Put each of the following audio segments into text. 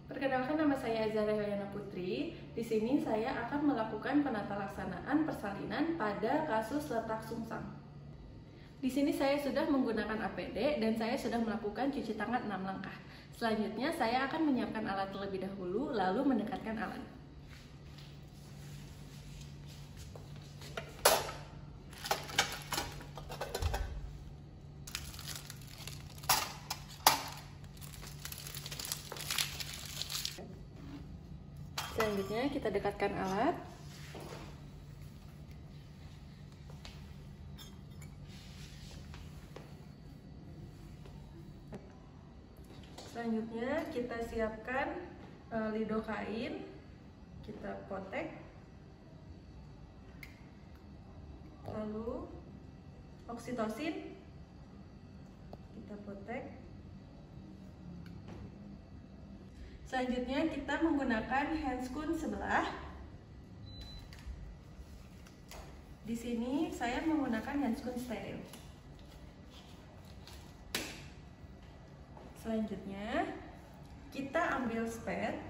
Perkenalkan, nama saya Azhara Yana Putri. Di sini saya akan melakukan penatalaksanaan persalinan pada kasus letak sungsang. Di sini saya sudah menggunakan APD dan saya sudah melakukan cuci tangan 6 langkah. Selanjutnya saya akan menyiapkan alat terlebih dahulu, lalu mendekatkan alat. Selanjutnya kita dekatkan alat. Selanjutnya kita siapkan lidokain, kita potek, lalu oksitosin kita potek. Selanjutnya kita menggunakan handscoon sebelah. Di sini saya menggunakan handscoon steril. Selanjutnya kita ambil spet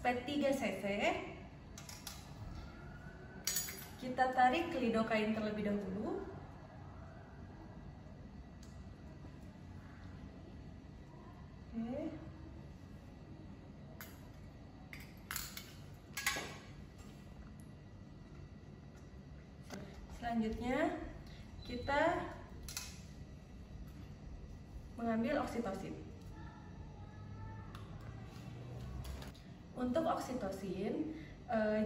3 cc. Kita tarik ke lidokain terlebih dahulu. Oke. Selanjutnya kita mengambil oksitosin. Untuk oksitosin,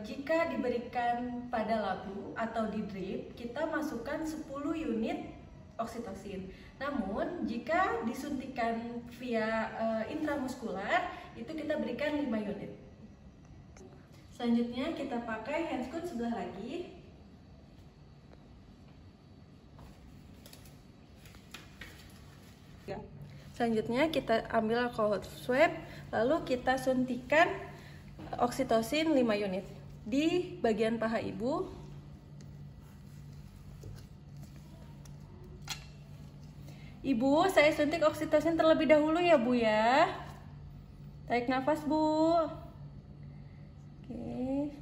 jika diberikan pada labu atau di drip, kita masukkan 10 unit oksitosin. Namun, jika disuntikan via intramuskular, itu kita berikan 5 unit. Selanjutnya kita pakai handscoon sebelah lagi. Selanjutnya kita ambil alkohol swab, lalu kita suntikan oksitosin 5 unit di bagian paha ibu. Ibu, saya suntik oksitosin terlebih dahulu ya Bu ya. Tarik nafas Bu. Oke.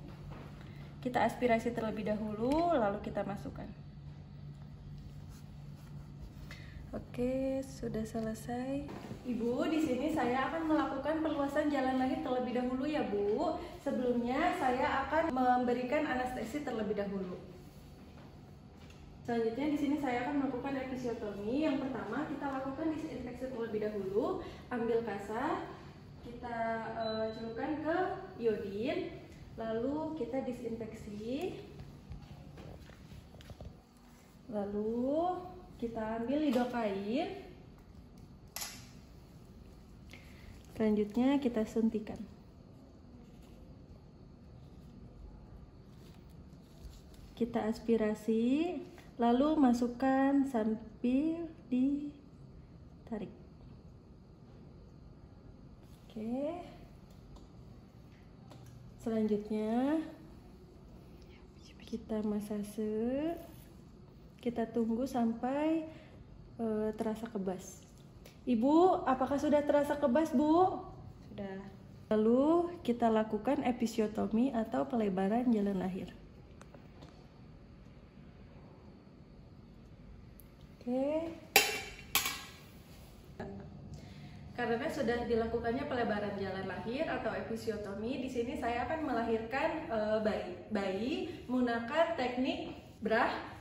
Kita aspirasi terlebih dahulu, lalu kita masukkan. Oke, sudah selesai. Ibu, di sini saya akan melakukan perluasan jalan lahir terlebih dahulu ya, Bu. Sebelumnya saya akan memberikan anestesi terlebih dahulu. Selanjutnya di sini saya akan melakukan episiotomi. Yang pertama kita lakukan disinfeksi terlebih dahulu. Ambil kasa, kita celupkan ke iodin, lalu kita disinfeksi. Lalu kita ambil lidokain. Selanjutnya kita suntikan. Kita aspirasi, lalu masukkan sambil ditarik. Oke. Selanjutnya kita masase. Kita tunggu sampai terasa kebas. Ibu, apakah sudah terasa kebas, Bu? Sudah. Lalu kita lakukan episiotomi atau pelebaran jalan lahir. Oke. Karena sudah dilakukannya pelebaran jalan lahir atau episiotomi, di sini saya akan melahirkan bayi menggunakan teknik Brach,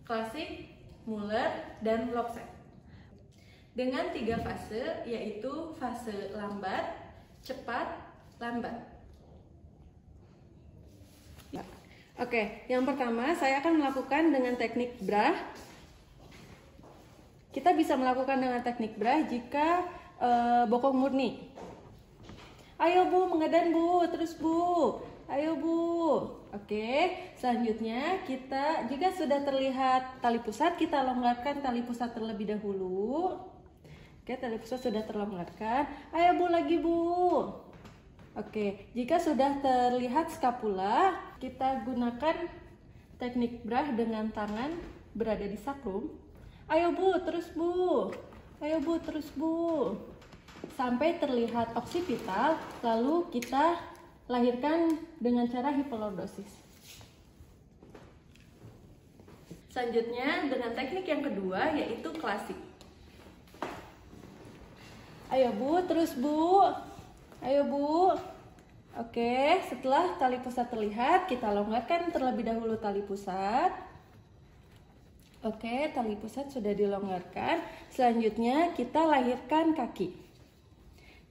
klasik, Muller, dan Lobset. Dengan 3 fase, yaitu fase lambat, cepat, lambat. Oke, yang pertama saya akan melakukan dengan teknik Brach. Kita bisa melakukan dengan teknik Brach jika bokong murni. Ayo Bu, mengedan Bu, terus Bu. Ayo Bu. Oke, selanjutnya kita jika sudah terlihat tali pusat, kita longgarkan tali pusat terlebih dahulu. Oke, tali pusat sudah terlonggarkan. Ayo Bu, lagi Bu. Oke, jika sudah terlihat skapula, kita gunakan teknik Brach dengan tangan berada di sakrum. Ayo Bu, terus Bu. Ayo Bu, terus Bu. sampai terlihat oksipital, lalu kita lahirkan dengan cara hiperlordosis. Selanjutnya dengan teknik yang kedua yaitu klasik. Ayo Bu, terus Bu. Ayo Bu. Oke, setelah tali pusat terlihat, kita longgarkan terlebih dahulu tali pusat. Oke, tali pusat sudah dilonggarkan. Selanjutnya kita lahirkan kaki.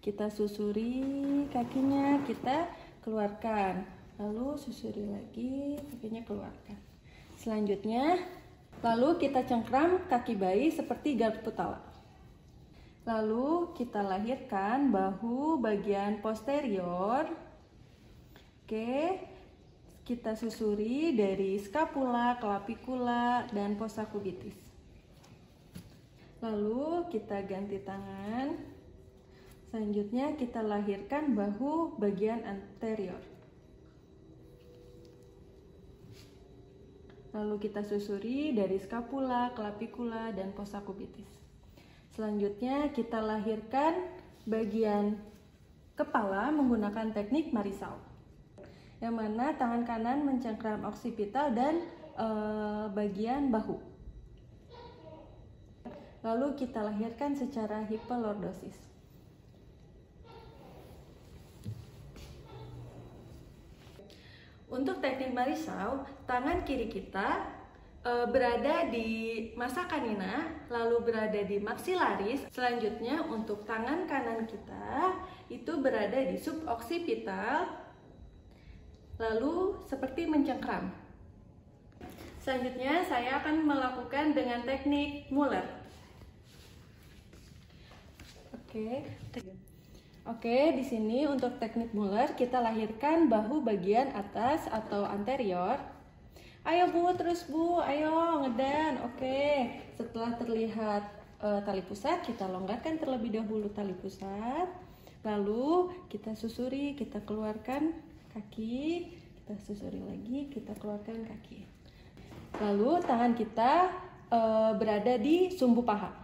Kita susuri kakinya, kita keluarkan. Lalu susuri lagi, kakinya keluarkan. Selanjutnya, lalu kita cengkram kaki bayi seperti garpu tala. Lalu kita lahirkan bahu bagian posterior. Oke, kita susuri dari scapula, clavicula, dan fossa cubitis. Lalu kita ganti tangan. Selanjutnya kita lahirkan bahu bagian anterior. Lalu kita susuri dari scapula, clavicula, dan fossa cubitis. Selanjutnya kita lahirkan bagian kepala menggunakan teknik Marisau, yang mana tangan kanan mencengkram oksipital dan bagian bahu. Lalu kita lahirkan secara hiperlordosis. Untuk teknik Marisau, tangan kiri kita berada di massa canina, lalu berada di maxillaris. Selanjutnya untuk tangan kanan kita itu berada di suboccipital, lalu seperti mencengkram. Selanjutnya saya akan melakukan dengan teknik Muller. Oke, di sini untuk teknik Muller kita lahirkan bahu bagian atas atau anterior. Ayo Bu, terus Bu, ayo ngedan. Oke, setelah terlihat tali pusat, kita longgarkan terlebih dahulu tali pusat. Lalu kita susuri, kita keluarkan kaki, kita susuri lagi, kita keluarkan kaki. Lalu tangan kita berada di sumbu paha.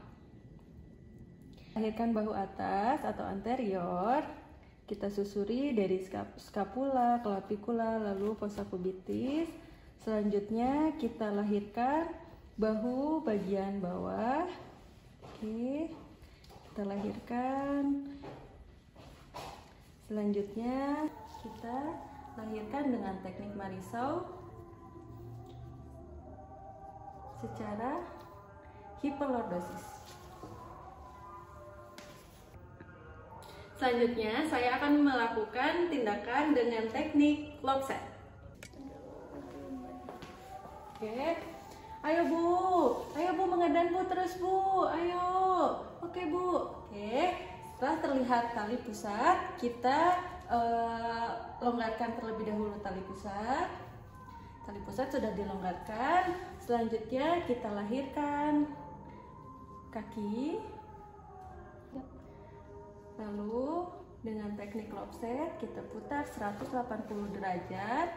Lahirkan bahu atas atau anterior. Kita susuri dari scapula, clavicula, lalu fossa cubitis. Selanjutnya kita lahirkan bahu bagian bawah. Oke, kita lahirkan. Selanjutnya kita lahirkan dengan teknik Marisau secara hiperlordosis. Selanjutnya saya akan melakukan tindakan dengan teknik lockset. Oke, ayo Bu mengedan Bu, terus Bu, ayo. Oke Bu. Oke, setelah terlihat tali pusat, kita longgarkan terlebih dahulu tali pusat. Tali pusat sudah dilonggarkan. Selanjutnya kita lahirkan kaki. Lalu dengan teknik lockset kita putar 180 derajat.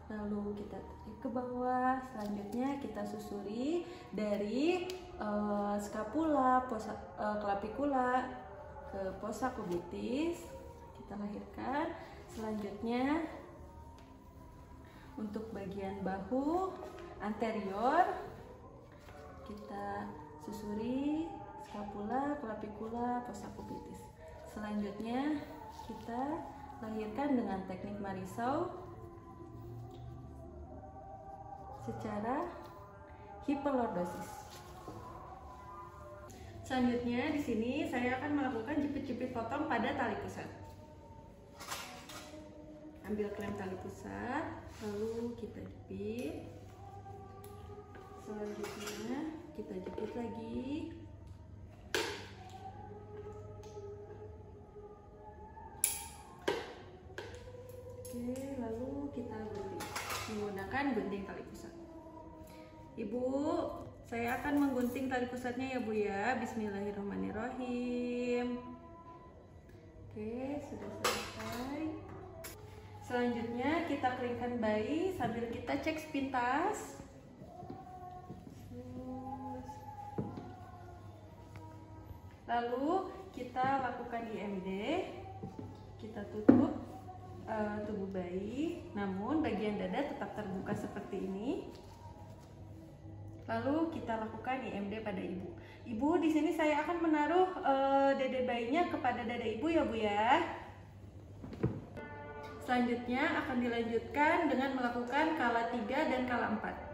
Lalu kita tarik ke bawah. Selanjutnya kita susuri dari scapula, clavicula ke fossa cubitis. Kita lahirkan. Selanjutnya untuk bagian bahu anterior kita susuri scapula, clavicula, fossa cubitis. Selanjutnya kita lahirkan dengan teknik Marisau secara hiperlordosis. Selanjutnya di sini saya akan melakukan jepit-jepit potong pada tali pusat. Ambil klem tali pusat, lalu kita jepit. Selanjutnya kita jepit lagi. Oke, lalu kita gunting menggunakan gunting tali pusat. Ibu, saya akan menggunting tali pusatnya ya Bu ya. Bismillahirrahmanirrahim. Oke, sudah selesai. Selanjutnya kita keringkan bayi sambil kita cek sepintas. Lalu kita kita lakukan IMD. Kita tutup tubuh bayi, namun bagian dada tetap terbuka seperti ini. Lalu kita lakukan IMD pada ibu. Ibu, di sini saya akan menaruh dada bayinya kepada dada ibu ya Bu ya. Selanjutnya akan dilanjutkan dengan melakukan kala 3 dan kala 4.